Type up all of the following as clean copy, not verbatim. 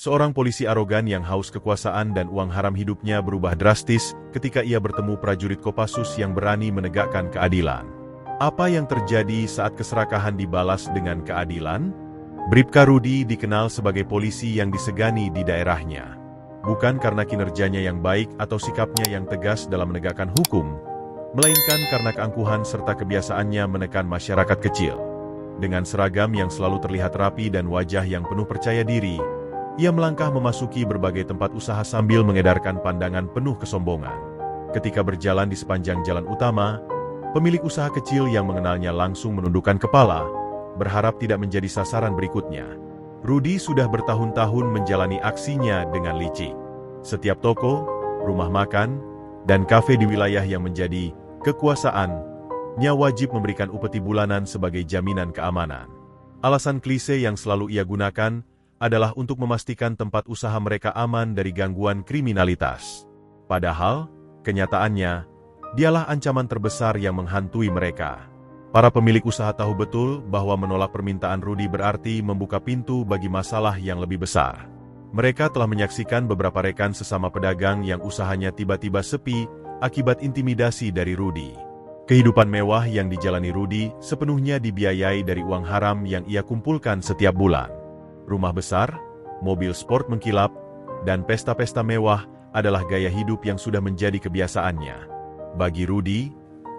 Seorang polisi arogan yang haus kekuasaan dan uang haram hidupnya berubah drastis ketika ia bertemu prajurit Kopassus yang berani menegakkan keadilan. Apa yang terjadi saat keserakahan dibalas dengan keadilan? Bribka Rudi dikenal sebagai polisi yang disegani di daerahnya. Bukan karena kinerjanya yang baik atau sikapnya yang tegas dalam menegakkan hukum, melainkan karena keangkuhan serta kebiasaannya menekan masyarakat kecil. Dengan seragam yang selalu terlihat rapi dan wajah yang penuh percaya diri, ia melangkah memasuki berbagai tempat usaha sambil mengedarkan pandangan penuh kesombongan. Ketika berjalan di sepanjang jalan utama, pemilik usaha kecil yang mengenalnya langsung menundukkan kepala, berharap tidak menjadi sasaran berikutnya. Rudi sudah bertahun-tahun menjalani aksinya dengan licik. Setiap toko, rumah makan, dan kafe di wilayah yang menjadi kekuasaannya wajib memberikan upeti bulanan sebagai jaminan keamanan. Alasan klise yang selalu ia gunakan adalah untuk memastikan tempat usaha mereka aman dari gangguan kriminalitas. Padahal, kenyataannya, dialah ancaman terbesar yang menghantui mereka. Para pemilik usaha tahu betul bahwa menolak permintaan Rudi berarti membuka pintu bagi masalah yang lebih besar. Mereka telah menyaksikan beberapa rekan sesama pedagang yang usahanya tiba-tiba sepi akibat intimidasi dari Rudi. Kehidupan mewah yang dijalani Rudi sepenuhnya dibiayai dari uang haram yang ia kumpulkan setiap bulan. Rumah besar, mobil sport mengkilap, dan pesta-pesta mewah adalah gaya hidup yang sudah menjadi kebiasaannya. Bagi Rudi,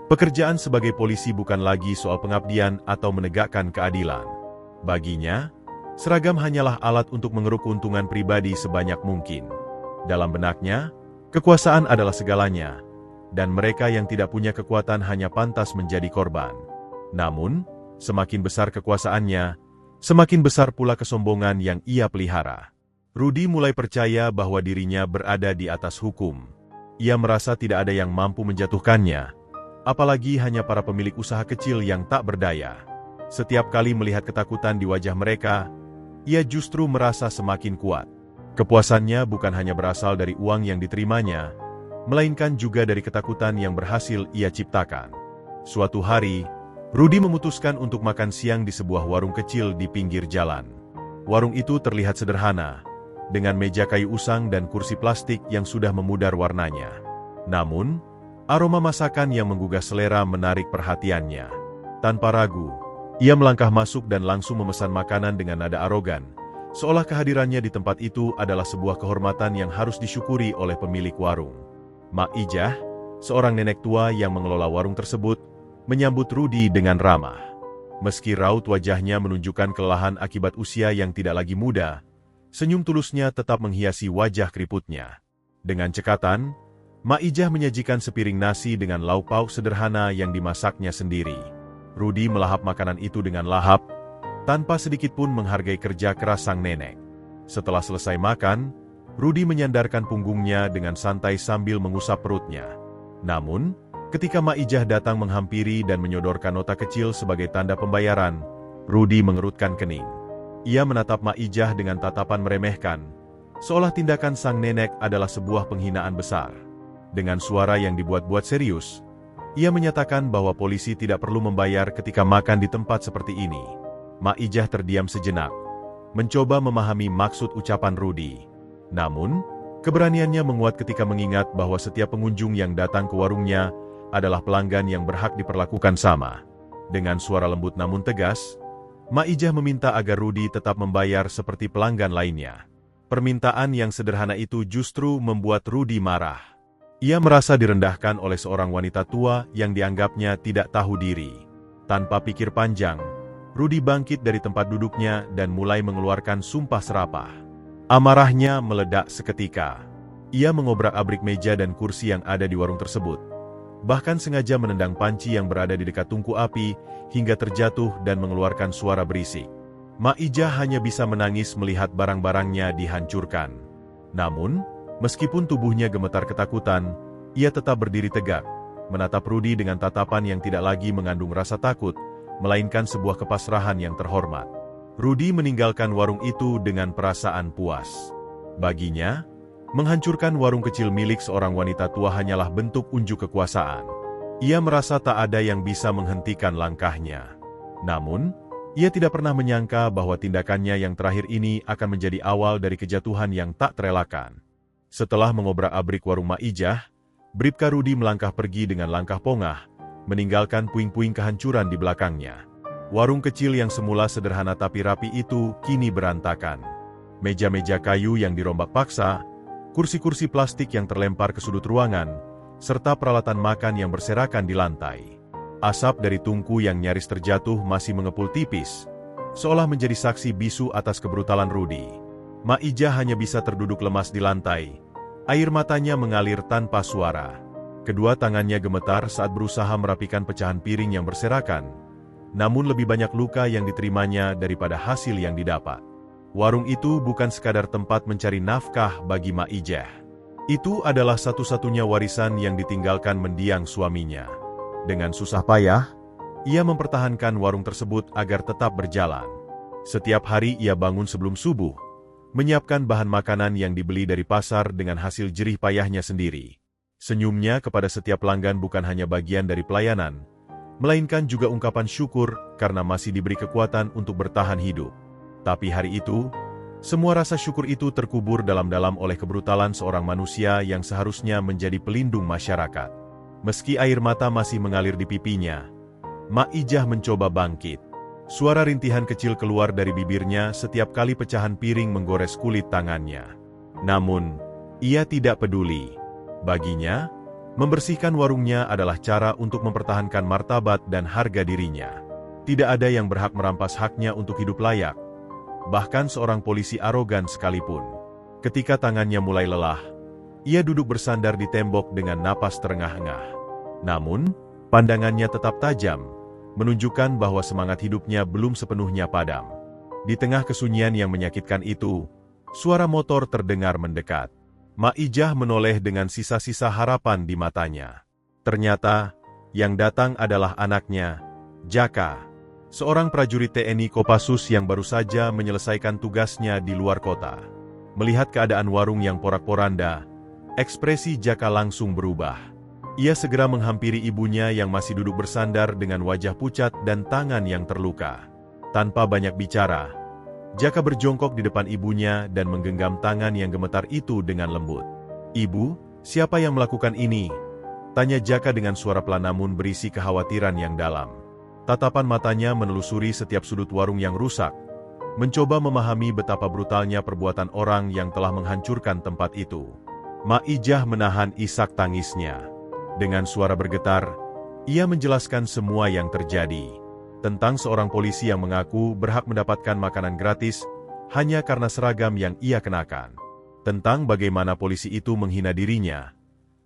pekerjaan sebagai polisi bukan lagi soal pengabdian atau menegakkan keadilan. Baginya, seragam hanyalah alat untuk mengeruk keuntungan pribadi sebanyak mungkin. Dalam benaknya, kekuasaan adalah segalanya, dan mereka yang tidak punya kekuatan hanya pantas menjadi korban. Namun, semakin besar kekuasaannya, semakin besar pula kesombongan yang ia pelihara. Rudi mulai percaya bahwa dirinya berada di atas hukum. Ia merasa tidak ada yang mampu menjatuhkannya, apalagi hanya para pemilik usaha kecil yang tak berdaya. Setiap kali melihat ketakutan di wajah mereka, ia justru merasa semakin kuat. Kepuasannya bukan hanya berasal dari uang yang diterimanya, melainkan juga dari ketakutan yang berhasil ia ciptakan. Suatu hari, Rudi memutuskan untuk makan siang di sebuah warung kecil di pinggir jalan. Warung itu terlihat sederhana, dengan meja kayu usang dan kursi plastik yang sudah memudar warnanya. Namun, aroma masakan yang menggugah selera menarik perhatiannya. Tanpa ragu, ia melangkah masuk dan langsung memesan makanan dengan nada arogan, seolah kehadirannya di tempat itu adalah sebuah kehormatan yang harus disyukuri oleh pemilik warung. Mak Ijah, seorang nenek tua yang mengelola warung tersebut, menyambut Rudi dengan ramah. Meski raut wajahnya menunjukkan kelelahan akibat usia yang tidak lagi muda, senyum tulusnya tetap menghiasi wajah keriputnya. Dengan cekatan, Mak Ijah menyajikan sepiring nasi dengan lauk pauk sederhana yang dimasaknya sendiri. Rudi melahap makanan itu dengan lahap, tanpa sedikit pun menghargai kerja keras sang nenek. Setelah selesai makan, Rudi menyandarkan punggungnya dengan santai sambil mengusap perutnya. Namun, ketika Mak Ijah datang menghampiri dan menyodorkan nota kecil sebagai tanda pembayaran, Rudi mengerutkan kening. Ia menatap Mak Ijah dengan tatapan meremehkan, seolah tindakan sang nenek adalah sebuah penghinaan besar. Dengan suara yang dibuat-buat serius, ia menyatakan bahwa polisi tidak perlu membayar ketika makan di tempat seperti ini. Mak Ijah terdiam sejenak, mencoba memahami maksud ucapan Rudi. Namun, keberaniannya menguat ketika mengingat bahwa setiap pengunjung yang datang ke warungnya adalah pelanggan yang berhak diperlakukan sama. Dengan suara lembut namun tegas, Mak Ijah meminta agar Rudi tetap membayar seperti pelanggan lainnya. Permintaan yang sederhana itu justru membuat Rudi marah. Ia merasa direndahkan oleh seorang wanita tua yang dianggapnya tidak tahu diri. Tanpa pikir panjang, Rudi bangkit dari tempat duduknya dan mulai mengeluarkan sumpah serapah. Amarahnya meledak seketika. Ia mengobrak-abrik meja dan kursi yang ada di warung tersebut. Bahkan sengaja menendang panci yang berada di dekat tungku api hingga terjatuh dan mengeluarkan suara berisik. Mak Ijah hanya bisa menangis melihat barang-barangnya dihancurkan. Namun, meskipun tubuhnya gemetar ketakutan, ia tetap berdiri tegak, menatap Rudi dengan tatapan yang tidak lagi mengandung rasa takut, melainkan sebuah kepasrahan yang terhormat. Rudi meninggalkan warung itu dengan perasaan puas. Baginya, menghancurkan warung kecil milik seorang wanita tua hanyalah bentuk unjuk kekuasaan. Ia merasa tak ada yang bisa menghentikan langkahnya. Namun, Ia tidak pernah menyangka bahwa tindakannya yang terakhir ini akan menjadi awal dari kejatuhan yang tak terelakkan. Setelah mengobrak-abrik warung Mak Ijah, Bribka Rudi melangkah pergi dengan langkah pongah, meninggalkan puing-puing kehancuran di belakangnya. Warung kecil yang semula sederhana tapi rapi itu kini berantakan. Meja-meja kayu yang dirombak paksa, kursi-kursi plastik yang terlempar ke sudut ruangan, serta peralatan makan yang berserakan di lantai. Asap dari tungku yang nyaris terjatuh masih mengepul tipis, seolah menjadi saksi bisu atas kebrutalan Rudi. Mak Ijah hanya bisa terduduk lemas di lantai. Air matanya mengalir tanpa suara. Kedua tangannya gemetar saat berusaha merapikan pecahan piring yang berserakan, namun lebih banyak luka yang diterimanya daripada hasil yang didapat. Warung itu bukan sekadar tempat mencari nafkah bagi Mak Ijah. Itu adalah satu-satunya warisan yang ditinggalkan mendiang suaminya. Dengan susah payah, ia mempertahankan warung tersebut agar tetap berjalan. Setiap hari ia bangun sebelum subuh, menyiapkan bahan makanan yang dibeli dari pasar dengan hasil jerih payahnya sendiri. Senyumnya kepada setiap pelanggan bukan hanya bagian dari pelayanan, melainkan juga ungkapan syukur karena masih diberi kekuatan untuk bertahan hidup. Tapi hari itu, semua rasa syukur itu terkubur dalam-dalam oleh kebrutalan seorang manusia yang seharusnya menjadi pelindung masyarakat. Meski air mata masih mengalir di pipinya, Mak Ijah mencoba bangkit. Suara rintihan kecil keluar dari bibirnya setiap kali pecahan piring menggores kulit tangannya. Namun, ia tidak peduli. Baginya, membersihkan warungnya adalah cara untuk mempertahankan martabat dan harga dirinya. Tidak ada yang berhak merampas haknya untuk hidup layak, bahkan seorang polisi arogan sekalipun. Ketika tangannya mulai lelah, ia duduk bersandar di tembok dengan napas terengah-engah. Namun, pandangannya tetap tajam, menunjukkan bahwa semangat hidupnya belum sepenuhnya padam. Di tengah kesunyian yang menyakitkan itu, suara motor terdengar mendekat. Mak Ijah menoleh dengan sisa-sisa harapan di matanya. Ternyata, yang datang adalah anaknya, Jaka, seorang prajurit TNI Kopassus yang baru saja menyelesaikan tugasnya di luar kota. Melihat keadaan warung yang porak-poranda, ekspresi Jaka langsung berubah. Ia segera menghampiri ibunya yang masih duduk bersandar dengan wajah pucat dan tangan yang terluka. Tanpa banyak bicara, Jaka berjongkok di depan ibunya dan menggenggam tangan yang gemetar itu dengan lembut. "Ibu, siapa yang melakukan ini?" tanya Jaka dengan suara pelan namun berisi kekhawatiran yang dalam. Tatapan matanya menelusuri setiap sudut warung yang rusak, mencoba memahami betapa brutalnya perbuatan orang yang telah menghancurkan tempat itu. Mak Ijah menahan isak tangisnya. Dengan suara bergetar, ia menjelaskan semua yang terjadi. Tentang seorang polisi yang mengaku berhak mendapatkan makanan gratis hanya karena seragam yang ia kenakan. Tentang bagaimana polisi itu menghina dirinya,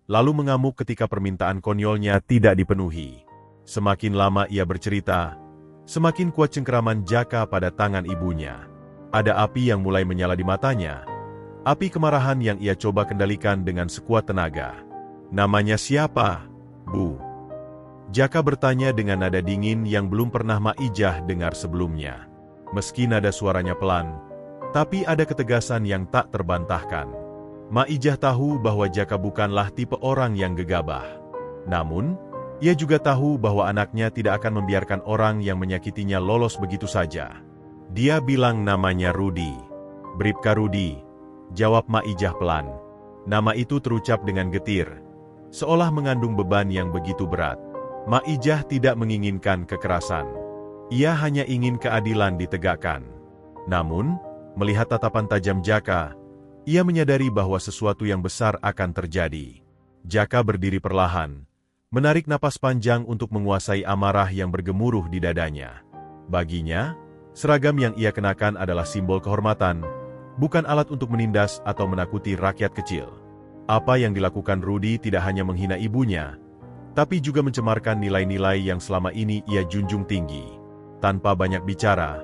lalu mengamuk ketika permintaan konyolnya tidak dipenuhi. Semakin lama ia bercerita, semakin kuat cengkeraman Jaka pada tangan ibunya. Ada api yang mulai menyala di matanya. Api kemarahan yang ia coba kendalikan dengan sekuat tenaga. "Namanya siapa, Bu?" Jaka bertanya dengan nada dingin yang belum pernah Mak Ijah dengar sebelumnya. Meski nada suaranya pelan, tapi ada ketegasan yang tak terbantahkan. Mak Ijah tahu bahwa Jaka bukanlah tipe orang yang gegabah. Namun, ia juga tahu bahwa anaknya tidak akan membiarkan orang yang menyakitinya lolos begitu saja. Dia bilang namanya Rudi. "Bribka Rudi," jawab Mak Ijah pelan. Nama itu terucap dengan getir, seolah mengandung beban yang begitu berat. Mak Ijah tidak menginginkan kekerasan. Ia hanya ingin keadilan ditegakkan. Namun, melihat tatapan tajam Jaka, ia menyadari bahwa sesuatu yang besar akan terjadi. Jaka berdiri perlahan, menarik napas panjang untuk menguasai amarah yang bergemuruh di dadanya. Baginya, seragam yang ia kenakan adalah simbol kehormatan, bukan alat untuk menindas atau menakuti rakyat kecil. Apa yang dilakukan Rudi tidak hanya menghina ibunya, tapi juga mencemarkan nilai-nilai yang selama ini ia junjung tinggi. Tanpa banyak bicara,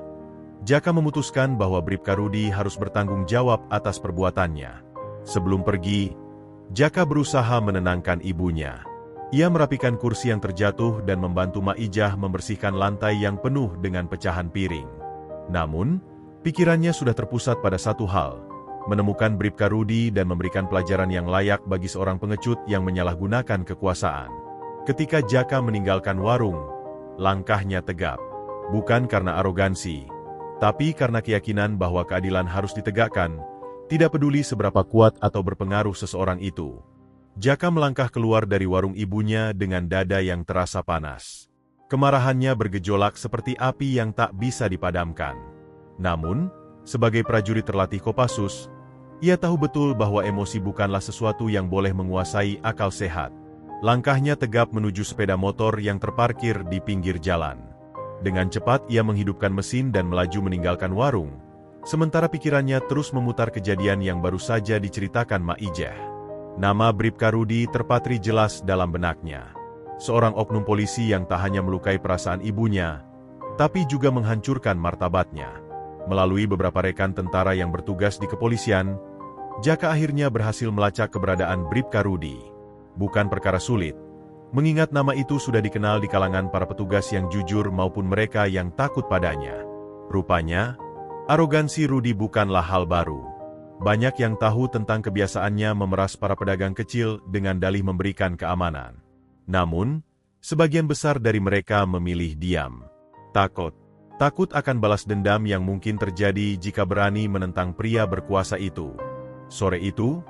Jaka memutuskan bahwa Bribka Rudi harus bertanggung jawab atas perbuatannya. Sebelum pergi, Jaka berusaha menenangkan ibunya. Ia merapikan kursi yang terjatuh dan membantu Mak Ijah membersihkan lantai yang penuh dengan pecahan piring. Namun, pikirannya sudah terpusat pada satu hal, menemukan Bribka Rudi dan memberikan pelajaran yang layak bagi seorang pengecut yang menyalahgunakan kekuasaan. Ketika Jaka meninggalkan warung, langkahnya tegap. Bukan karena arogansi, tapi karena keyakinan bahwa keadilan harus ditegakkan, tidak peduli seberapa kuat atau berpengaruh seseorang itu. Jaka melangkah keluar dari warung ibunya dengan dada yang terasa panas. Kemarahannya bergejolak seperti api yang tak bisa dipadamkan. Namun, sebagai prajurit terlatih Kopassus, ia tahu betul bahwa emosi bukanlah sesuatu yang boleh menguasai akal sehat. Langkahnya tegap menuju sepeda motor yang terparkir di pinggir jalan. Dengan cepat ia menghidupkan mesin dan melaju meninggalkan warung, sementara pikirannya terus memutar kejadian yang baru saja diceritakan Mak Ijeh. Nama Bribka Rudi terpatri jelas dalam benaknya. Seorang oknum polisi yang tak hanya melukai perasaan ibunya, tapi juga menghancurkan martabatnya. Melalui beberapa rekan tentara yang bertugas di kepolisian, Jaka akhirnya berhasil melacak keberadaan Bribka Rudi. Bukan perkara sulit, mengingat nama itu sudah dikenal di kalangan para petugas yang jujur maupun mereka yang takut padanya. Rupanya, arogansi Rudi bukanlah hal baru. Banyak yang tahu tentang kebiasaannya memeras para pedagang kecil dengan dalih memberikan keamanan. Namun, sebagian besar dari mereka memilih diam. Takut akan balas dendam yang mungkin terjadi jika berani menentang pria berkuasa itu. Sore itu,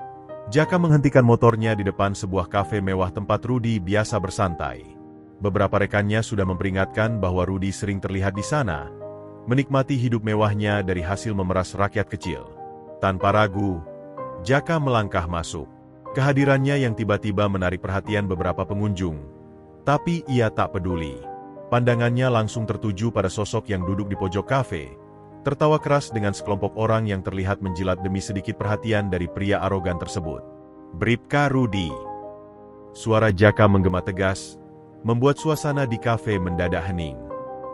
Jaka menghentikan motornya di depan sebuah kafe mewah tempat Rudi biasa bersantai. Beberapa rekannya sudah memperingatkan bahwa Rudi sering terlihat di sana, menikmati hidup mewahnya dari hasil memeras rakyat kecil. Tanpa ragu, Jaka melangkah masuk. Kehadirannya yang tiba-tiba menarik perhatian beberapa pengunjung, tapi ia tak peduli. Pandangannya langsung tertuju pada sosok yang duduk di pojok kafe, tertawa keras dengan sekelompok orang yang terlihat menjilat demi sedikit perhatian dari pria arogan tersebut. Bribka Rudi. Suara Jaka menggema tegas, membuat suasana di kafe mendadak hening.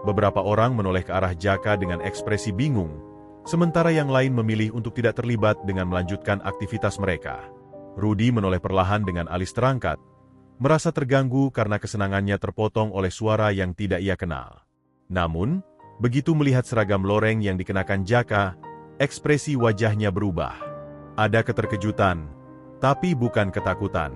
Beberapa orang menoleh ke arah Jaka dengan ekspresi bingung, sementara yang lain memilih untuk tidak terlibat dengan melanjutkan aktivitas mereka. Rudi menoleh perlahan dengan alis terangkat, merasa terganggu karena kesenangannya terpotong oleh suara yang tidak ia kenal. Namun, begitu melihat seragam loreng yang dikenakan Jaka, ekspresi wajahnya berubah. Ada keterkejutan, tapi bukan ketakutan.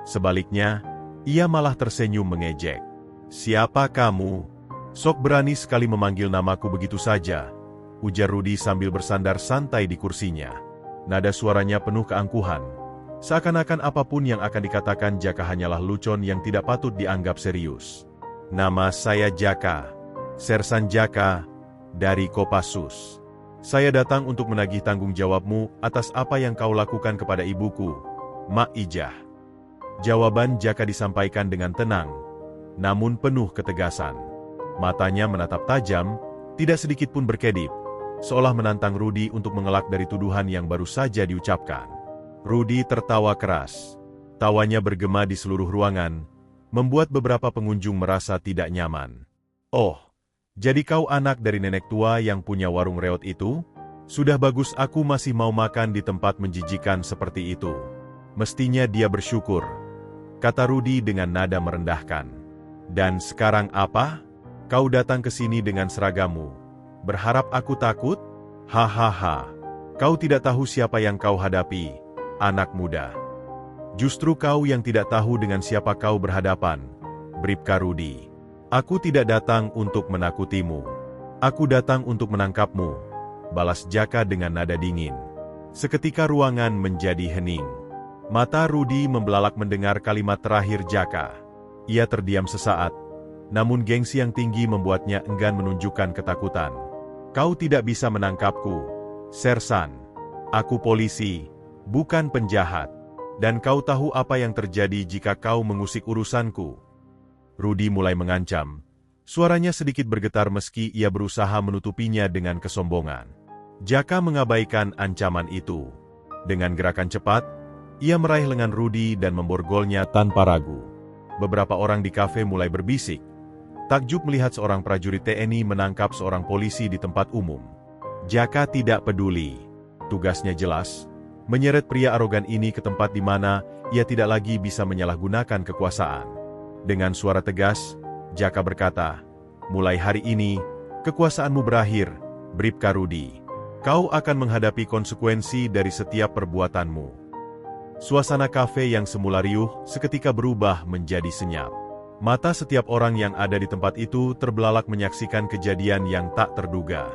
Sebaliknya, ia malah tersenyum mengejek. "Siapa kamu? Sok berani sekali memanggil namaku begitu saja," ujar Rudi sambil bersandar santai di kursinya. Nada suaranya penuh keangkuhan. Seakan-akan apapun yang akan dikatakan Jaka hanyalah lucon yang tidak patut dianggap serius. "Nama saya Jaka, Sersan Jaka, dari Kopassus. Saya datang untuk menagih tanggung jawabmu atas apa yang kau lakukan kepada ibuku, Mak Ijeh." Jawaban Jaka disampaikan dengan tenang, namun penuh ketegasan. Matanya menatap tajam, tidak sedikit pun berkedip, seolah menantang Rudi untuk mengelak dari tuduhan yang baru saja diucapkan. Rudi tertawa keras. Tawanya bergema di seluruh ruangan, membuat beberapa pengunjung merasa tidak nyaman. "Oh, jadi kau anak dari nenek tua yang punya warung reot itu? Sudah bagus aku masih mau makan di tempat menjijikan seperti itu." "Mestinya dia bersyukur," kata Rudi dengan nada merendahkan. "Dan sekarang apa? Kau datang ke sini dengan seragammu. Berharap aku takut? Hahaha. Kau tidak tahu siapa yang kau hadapi, anak muda. Justru kau yang tidak tahu dengan siapa kau berhadapan, Bribka Rudi. Aku tidak datang untuk menakutimu. Aku datang untuk menangkapmu," balas Jaka dengan nada dingin. Seketika ruangan menjadi hening. Mata Rudi membelalak mendengar kalimat terakhir Jaka. Ia terdiam sesaat, namun gengsi yang tinggi membuatnya enggan menunjukkan ketakutan. "Kau tidak bisa menangkapku, Sersan. Aku polisi, bukan penjahat. Dan kau tahu apa yang terjadi jika kau mengusik urusanku." Rudi mulai mengancam. Suaranya sedikit bergetar meski ia berusaha menutupinya dengan kesombongan. Jaka mengabaikan ancaman itu. Dengan gerakan cepat, ia meraih lengan Rudi dan memborgolnya tanpa ragu. Beberapa orang di kafe mulai berbisik, takjub melihat seorang prajurit TNI menangkap seorang polisi di tempat umum. Jaka tidak peduli. Tugasnya jelas, menyeret pria arogan ini ke tempat di mana ia tidak lagi bisa menyalahgunakan kekuasaan. Dengan suara tegas, Jaka berkata, "Mulai hari ini, kekuasaanmu berakhir, Bribka Rudi. Kau akan menghadapi konsekuensi dari setiap perbuatanmu." Suasana kafe yang semula riuh seketika berubah menjadi senyap. Mata setiap orang yang ada di tempat itu terbelalak menyaksikan kejadian yang tak terduga.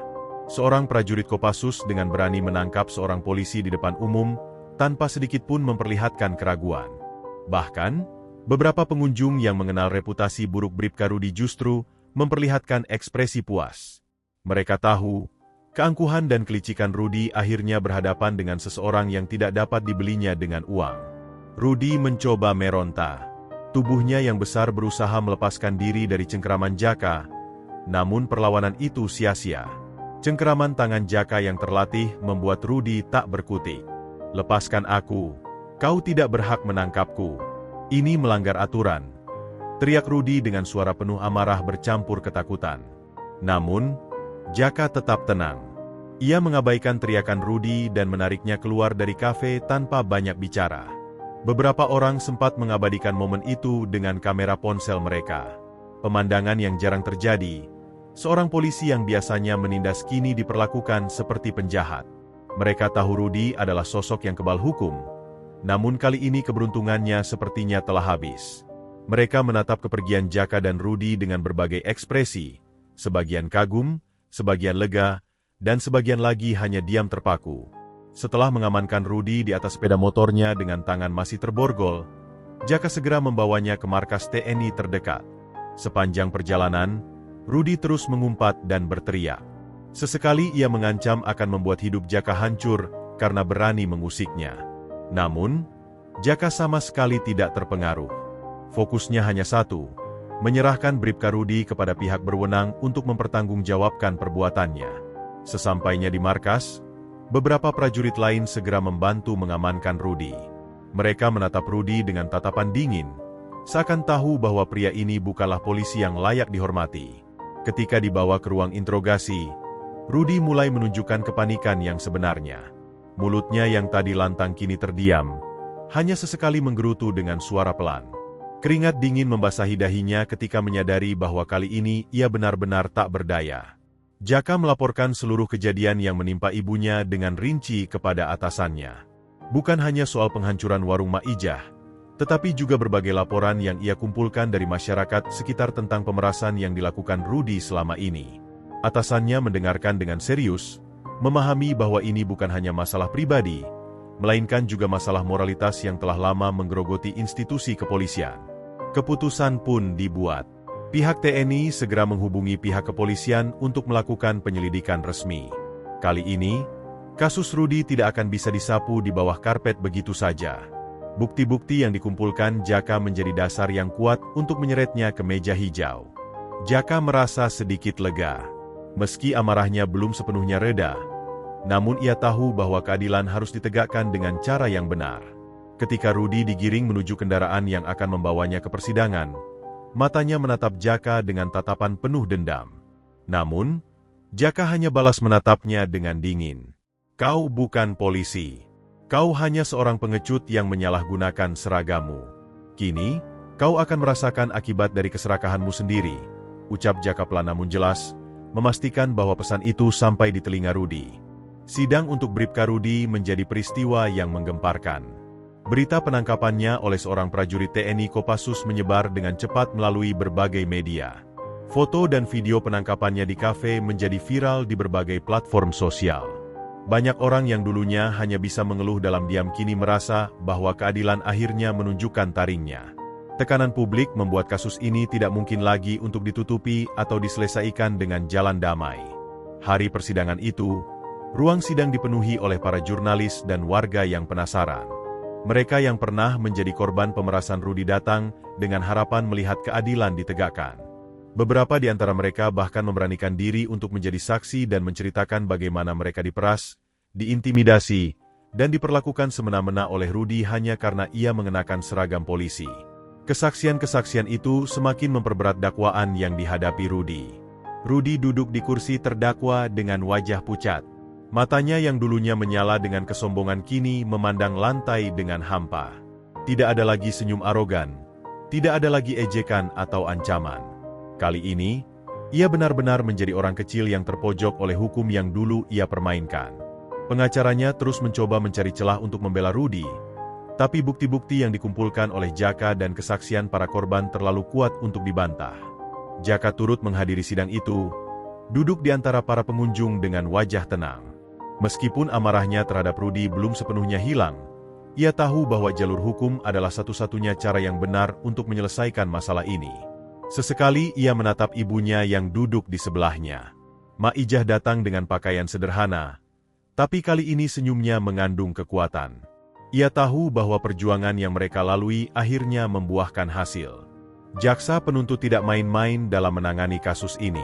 Seorang prajurit Kopassus dengan berani menangkap seorang polisi di depan umum, tanpa sedikit pun memperlihatkan keraguan. Bahkan, beberapa pengunjung yang mengenal reputasi buruk Bribka Rudi justru memperlihatkan ekspresi puas. Mereka tahu, keangkuhan dan kelicikan Rudi akhirnya berhadapan dengan seseorang yang tidak dapat dibelinya dengan uang. Rudi mencoba meronta. Tubuhnya yang besar berusaha melepaskan diri dari cengkeraman Jaka, namun perlawanan itu sia-sia. Cengkeraman tangan Jaka yang terlatih membuat Rudi tak berkutik. "Lepaskan aku, kau tidak berhak menangkapku. Ini melanggar aturan," teriak Rudi dengan suara penuh amarah bercampur ketakutan. Namun, Jaka tetap tenang. Ia mengabaikan teriakan Rudi dan menariknya keluar dari kafe tanpa banyak bicara. Beberapa orang sempat mengabadikan momen itu dengan kamera ponsel mereka. Pemandangan yang jarang terjadi, seorang polisi yang biasanya menindas kini diperlakukan seperti penjahat. Mereka tahu Rudi adalah sosok yang kebal hukum, namun kali ini keberuntungannya sepertinya telah habis. Mereka menatap kepergian Jaka dan Rudi dengan berbagai ekspresi, sebagian kagum, sebagian lega, dan sebagian lagi hanya diam terpaku. Setelah mengamankan Rudi di atas sepeda motornya dengan tangan masih terborgol, Jaka segera membawanya ke markas TNI terdekat. Sepanjang perjalanan, Rudi terus mengumpat dan berteriak. Sesekali ia mengancam akan membuat hidup Jaka hancur karena berani mengusiknya. Namun, Jaka sama sekali tidak terpengaruh. Fokusnya hanya satu, menyerahkan Bribka Rudi kepada pihak berwenang untuk mempertanggungjawabkan perbuatannya. Sesampainya di markas, beberapa prajurit lain segera membantu mengamankan Rudi. Mereka menatap Rudi dengan tatapan dingin, seakan tahu bahwa pria ini bukanlah polisi yang layak dihormati. Ketika dibawa ke ruang interogasi, Rudi mulai menunjukkan kepanikan yang sebenarnya. Mulutnya yang tadi lantang kini terdiam, hanya sesekali menggerutu dengan suara pelan. Keringat dingin membasahi dahinya ketika menyadari bahwa kali ini ia benar-benar tak berdaya. Jaka melaporkan seluruh kejadian yang menimpa ibunya dengan rinci kepada atasannya. Bukan hanya soal penghancuran warung Maijah, tetapi juga berbagai laporan yang ia kumpulkan dari masyarakat sekitar tentang pemerasan yang dilakukan Rudi selama ini. Atasannya mendengarkan dengan serius, memahami bahwa ini bukan hanya masalah pribadi, melainkan juga masalah moralitas yang telah lama menggerogoti institusi kepolisian. Keputusan pun dibuat. Pihak TNI segera menghubungi pihak kepolisian untuk melakukan penyelidikan resmi. Kali ini, kasus Rudi tidak akan bisa disapu di bawah karpet begitu saja. Bukti-bukti yang dikumpulkan Jaka menjadi dasar yang kuat untuk menyeretnya ke meja hijau. Jaka merasa sedikit lega. Meski amarahnya belum sepenuhnya reda, namun ia tahu bahwa keadilan harus ditegakkan dengan cara yang benar. Ketika Rudi digiring menuju kendaraan yang akan membawanya ke persidangan, matanya menatap Jaka dengan tatapan penuh dendam. Namun, Jaka hanya balas menatapnya dengan dingin. "Kau bukan polisi. Kau hanya seorang pengecut yang menyalahgunakan seragammu. Kini, kau akan merasakan akibat dari keserakahanmu sendiri," ucap Jaka pelan namun jelas, memastikan bahwa pesan itu sampai di telinga Rudi. Sidang untuk Bribka Rudi menjadi peristiwa yang menggemparkan. Berita penangkapannya oleh seorang prajurit TNI Kopassus menyebar dengan cepat melalui berbagai media. Foto dan video penangkapannya di kafe menjadi viral di berbagai platform sosial. Banyak orang yang dulunya hanya bisa mengeluh dalam diam kini merasa bahwa keadilan akhirnya menunjukkan taringnya. Tekanan publik membuat kasus ini tidak mungkin lagi untuk ditutupi atau diselesaikan dengan jalan damai. Hari persidangan itu, ruang sidang dipenuhi oleh para jurnalis dan warga yang penasaran. Mereka yang pernah menjadi korban pemerasan Rudi datang dengan harapan melihat keadilan ditegakkan. Beberapa di antara mereka bahkan memberanikan diri untuk menjadi saksi dan menceritakan bagaimana mereka diperas, diintimidasi, dan diperlakukan semena-mena oleh Rudi hanya karena ia mengenakan seragam polisi. Kesaksian-kesaksian itu semakin memperberat dakwaan yang dihadapi Rudi. Rudi duduk di kursi terdakwa dengan wajah pucat. Matanya yang dulunya menyala dengan kesombongan kini memandang lantai dengan hampa. Tidak ada lagi senyum arogan, tidak ada lagi ejekan atau ancaman. Kali ini, ia benar-benar menjadi orang kecil yang terpojok oleh hukum yang dulu ia permainkan. Pengacaranya terus mencoba mencari celah untuk membela Rudi, Tapi bukti-bukti yang dikumpulkan oleh Jaka dan kesaksian para korban terlalu kuat untuk dibantah. Jaka turut menghadiri sidang itu, duduk di antara para pengunjung dengan wajah tenang. Meskipun amarahnya terhadap Rudy belum sepenuhnya hilang, ia tahu bahwa jalur hukum adalah satu-satunya cara yang benar untuk menyelesaikan masalah ini. Sesekali ia menatap ibunya yang duduk di sebelahnya. Maijah datang dengan pakaian sederhana, tapi kali ini senyumnya mengandung kekuatan. Ia tahu bahwa perjuangan yang mereka lalui akhirnya membuahkan hasil. Jaksa penuntut tidak main-main dalam menangani kasus ini.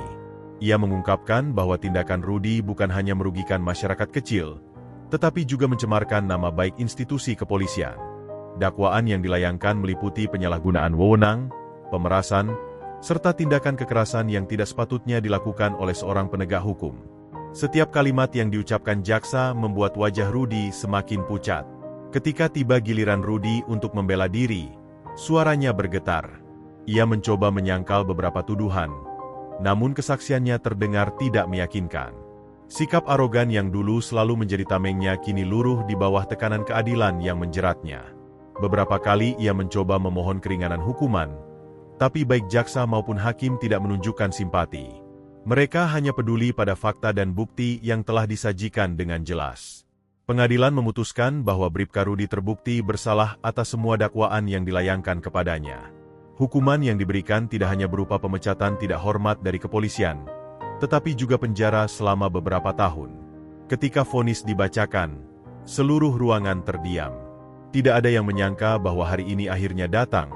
Ia mengungkapkan bahwa tindakan Rudy bukan hanya merugikan masyarakat kecil, tetapi juga mencemarkan nama baik institusi kepolisian. Dakwaan yang dilayangkan meliputi penyalahgunaan wewenang, pemerasan, serta tindakan kekerasan yang tidak sepatutnya dilakukan oleh seorang penegak hukum. Setiap kalimat yang diucapkan jaksa membuat wajah Rudy semakin pucat. Ketika tiba giliran Rudy untuk membela diri, suaranya bergetar. Ia mencoba menyangkal beberapa tuduhan, namun kesaksiannya terdengar tidak meyakinkan. Sikap arogan yang dulu selalu menjadi tamengnya kini luruh di bawah tekanan keadilan yang menjeratnya. Beberapa kali ia mencoba memohon keringanan hukuman, tapi baik jaksa maupun hakim tidak menunjukkan simpati. Mereka hanya peduli pada fakta dan bukti yang telah disajikan dengan jelas. Pengadilan memutuskan bahwa Bribka Rudy terbukti bersalah atas semua dakwaan yang dilayangkan kepadanya. Hukuman yang diberikan tidak hanya berupa pemecatan tidak hormat dari kepolisian, tetapi juga penjara selama beberapa tahun. Ketika vonis dibacakan, seluruh ruangan terdiam. Tidak ada yang menyangka bahwa hari ini akhirnya datang,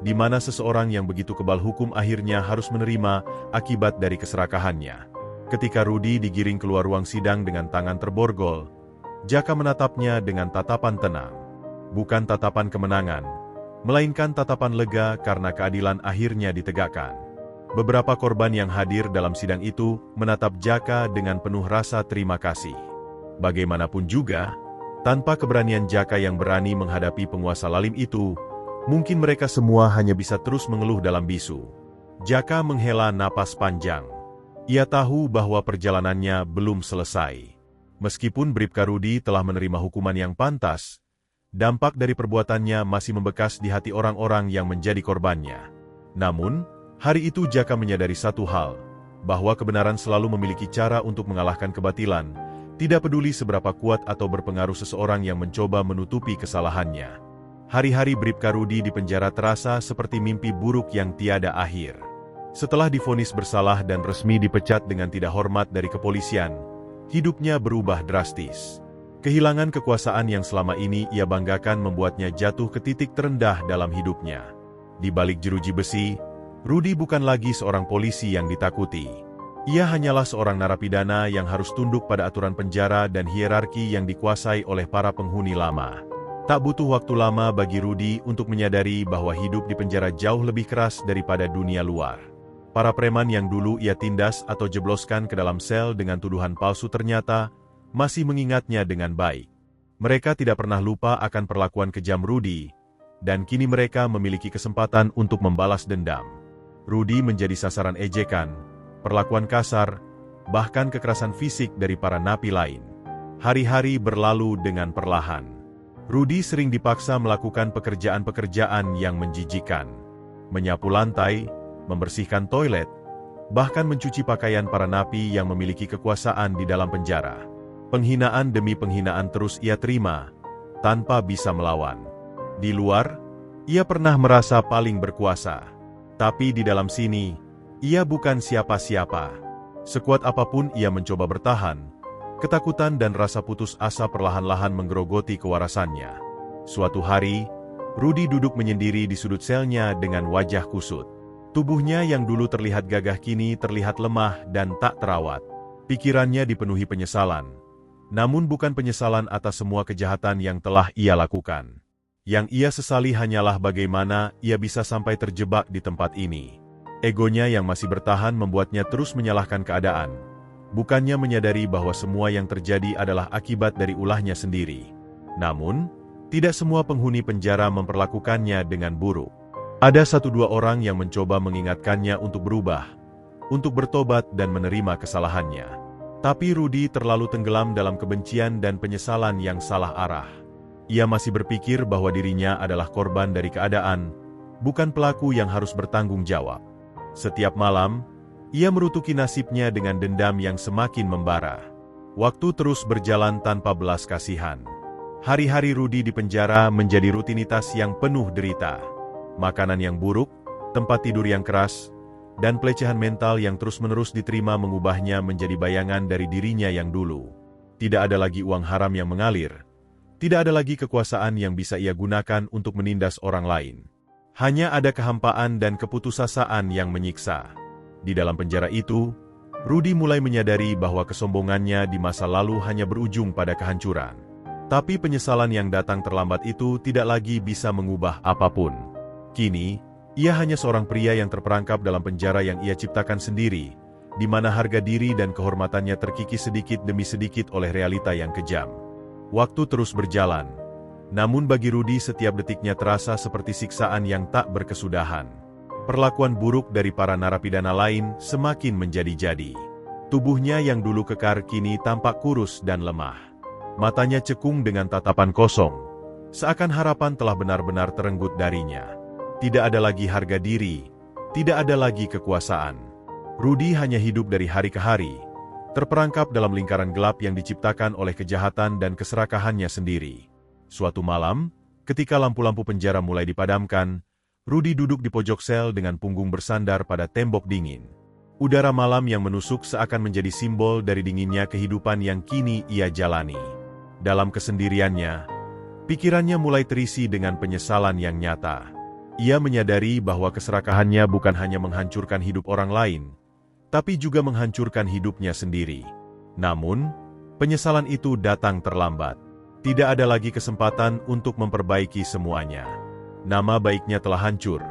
di mana seseorang yang begitu kebal hukum akhirnya harus menerima akibat dari keserakahannya. Ketika Rudy digiring keluar ruang sidang dengan tangan terborgol, Jaka menatapnya dengan tatapan tenang. Bukan tatapan kemenangan, melainkan tatapan lega karena keadilan akhirnya ditegakkan. Beberapa korban yang hadir dalam sidang itu menatap Jaka dengan penuh rasa terima kasih. Bagaimanapun juga, tanpa keberanian Jaka yang berani menghadapi penguasa lalim itu, mungkin mereka semua hanya bisa terus mengeluh dalam bisu. Jaka menghela napas panjang. Ia tahu bahwa perjalanannya belum selesai. Meskipun Bribka Rudy telah menerima hukuman yang pantas, dampak dari perbuatannya masih membekas di hati orang-orang yang menjadi korbannya. Namun, hari itu Jaka menyadari satu hal, bahwa kebenaran selalu memiliki cara untuk mengalahkan kebatilan, tidak peduli seberapa kuat atau berpengaruh seseorang yang mencoba menutupi kesalahannya. Hari-hari Bribka Rudy di penjara terasa seperti mimpi buruk yang tiada akhir. Setelah divonis bersalah dan resmi dipecat dengan tidak hormat dari kepolisian, hidupnya berubah drastis. Kehilangan kekuasaan yang selama ini ia banggakan membuatnya jatuh ke titik terendah dalam hidupnya. Di balik jeruji besi, Rudy bukan lagi seorang polisi yang ditakuti. Ia hanyalah seorang narapidana yang harus tunduk pada aturan penjara dan hierarki yang dikuasai oleh para penghuni lama. Tak butuh waktu lama bagi Rudy untuk menyadari bahwa hidup di penjara jauh lebih keras daripada dunia luar. Para preman yang dulu ia tindas atau jebloskan ke dalam sel dengan tuduhan palsu ternyata masih mengingatnya dengan baik. Mereka tidak pernah lupa akan perlakuan kejam Rudy, dan kini mereka memiliki kesempatan untuk membalas dendam. Rudy menjadi sasaran ejekan, perlakuan kasar, bahkan kekerasan fisik dari para napi lain. Hari-hari berlalu dengan perlahan. Rudy sering dipaksa melakukan pekerjaan-pekerjaan yang menjijikan. Menyapu lantai, membersihkan toilet, bahkan mencuci pakaian para napi yang memiliki kekuasaan di dalam penjara. Penghinaan demi penghinaan terus ia terima, tanpa bisa melawan. Di luar, ia pernah merasa paling berkuasa. Tapi di dalam sini, ia bukan siapa-siapa. Sekuat apapun ia mencoba bertahan, ketakutan dan rasa putus asa perlahan-lahan menggerogoti kewarasannya. Suatu hari, Rudy duduk menyendiri di sudut selnya dengan wajah kusut. Tubuhnya yang dulu terlihat gagah kini terlihat lemah dan tak terawat. Pikirannya dipenuhi penyesalan. Namun bukan penyesalan atas semua kejahatan yang telah ia lakukan. Yang ia sesali hanyalah bagaimana ia bisa sampai terjebak di tempat ini. Egonya yang masih bertahan membuatnya terus menyalahkan keadaan. Bukannya menyadari bahwa semua yang terjadi adalah akibat dari ulahnya sendiri. Namun, tidak semua penghuni penjara memperlakukannya dengan buruk. Ada satu dua orang yang mencoba mengingatkannya untuk berubah, untuk bertobat dan menerima kesalahannya. Tapi Rudy terlalu tenggelam dalam kebencian dan penyesalan yang salah arah. Ia masih berpikir bahwa dirinya adalah korban dari keadaan, bukan pelaku yang harus bertanggung jawab. Setiap malam, ia merutuki nasibnya dengan dendam yang semakin membara. Waktu terus berjalan tanpa belas kasihan. Hari-hari Rudy di penjara menjadi rutinitas yang penuh derita. Makanan yang buruk, tempat tidur yang keras, dan pelecehan mental yang terus-menerus diterima mengubahnya menjadi bayangan dari dirinya yang dulu. Tidak ada lagi uang haram yang mengalir. Tidak ada lagi kekuasaan yang bisa ia gunakan untuk menindas orang lain. Hanya ada kehampaan dan keputusasaan yang menyiksa. Di dalam penjara itu, Rudy mulai menyadari bahwa kesombongannya di masa lalu hanya berujung pada kehancuran. Tapi penyesalan yang datang terlambat itu tidak lagi bisa mengubah apapun. Kini, ia hanya seorang pria yang terperangkap dalam penjara yang ia ciptakan sendiri, di mana harga diri dan kehormatannya terkikis sedikit demi sedikit oleh realita yang kejam. Waktu terus berjalan. Namun bagi Rudy setiap detiknya terasa seperti siksaan yang tak berkesudahan. Perlakuan buruk dari para narapidana lain semakin menjadi-jadi. Tubuhnya yang dulu kekar kini tampak kurus dan lemah. Matanya cekung dengan tatapan kosong, seakan harapan telah benar-benar terenggut darinya. Tidak ada lagi harga diri, tidak ada lagi kekuasaan. Rudy hanya hidup dari hari ke hari, terperangkap dalam lingkaran gelap yang diciptakan oleh kejahatan dan keserakahannya sendiri. Suatu malam, ketika lampu-lampu penjara mulai dipadamkan, Rudy duduk di pojok sel dengan punggung bersandar pada tembok dingin. Udara malam yang menusuk seakan menjadi simbol dari dinginnya kehidupan yang kini ia jalani. Dalam kesendiriannya, pikirannya mulai terisi dengan penyesalan yang nyata. Ia menyadari bahwa keserakahannya bukan hanya menghancurkan hidup orang lain, tapi juga menghancurkan hidupnya sendiri. Namun, penyesalan itu datang terlambat. Tidak ada lagi kesempatan untuk memperbaiki semuanya. Nama baiknya telah hancur,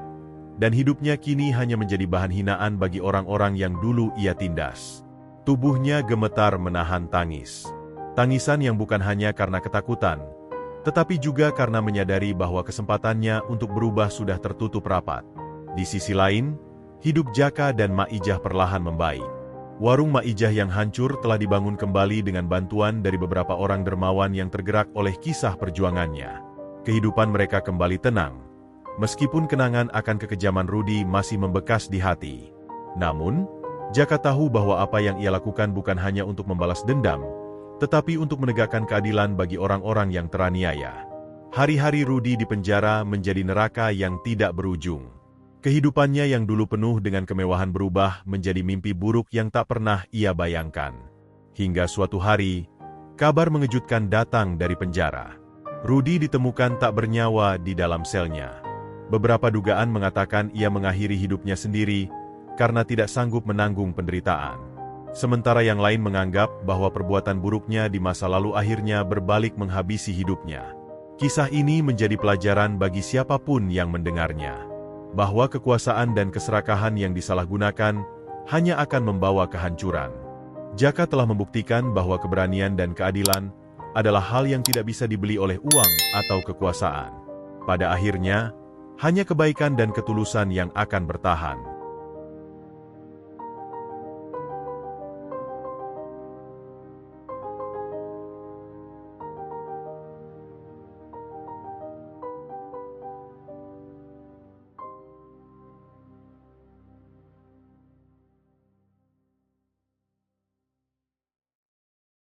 dan hidupnya kini hanya menjadi bahan hinaan bagi orang-orang yang dulu ia tindas. Tubuhnya gemetar menahan tangis. Tangisan yang bukan hanya karena ketakutan, tetapi juga karena menyadari bahwa kesempatannya untuk berubah sudah tertutup rapat. Di sisi lain, hidup Jaka dan Maijah perlahan membaik. Warung Maijah yang hancur telah dibangun kembali dengan bantuan dari beberapa orang dermawan yang tergerak oleh kisah perjuangannya. Kehidupan mereka kembali tenang, meskipun kenangan akan kekejaman Rudy masih membekas di hati. Namun, Jaka tahu bahwa apa yang ia lakukan bukan hanya untuk membalas dendam, tetapi untuk menegakkan keadilan bagi orang-orang yang teraniaya. Hari-hari Rudy di penjara menjadi neraka yang tidak berujung. Kehidupannya yang dulu penuh dengan kemewahan berubah menjadi mimpi buruk yang tak pernah ia bayangkan. Hingga suatu hari, kabar mengejutkan datang dari penjara. Rudy ditemukan tak bernyawa di dalam selnya. Beberapa dugaan mengatakan ia mengakhiri hidupnya sendiri karena tidak sanggup menanggung penderitaan. Sementara yang lain menganggap bahwa perbuatan buruknya di masa lalu akhirnya berbalik menghabisi hidupnya. Kisah ini menjadi pelajaran bagi siapapun yang mendengarnya, bahwa kekuasaan dan keserakahan yang disalahgunakan hanya akan membawa kehancuran. Jaka telah membuktikan bahwa keberanian dan keadilan adalah hal yang tidak bisa dibeli oleh uang atau kekuasaan. Pada akhirnya, hanya kebaikan dan ketulusan yang akan bertahan.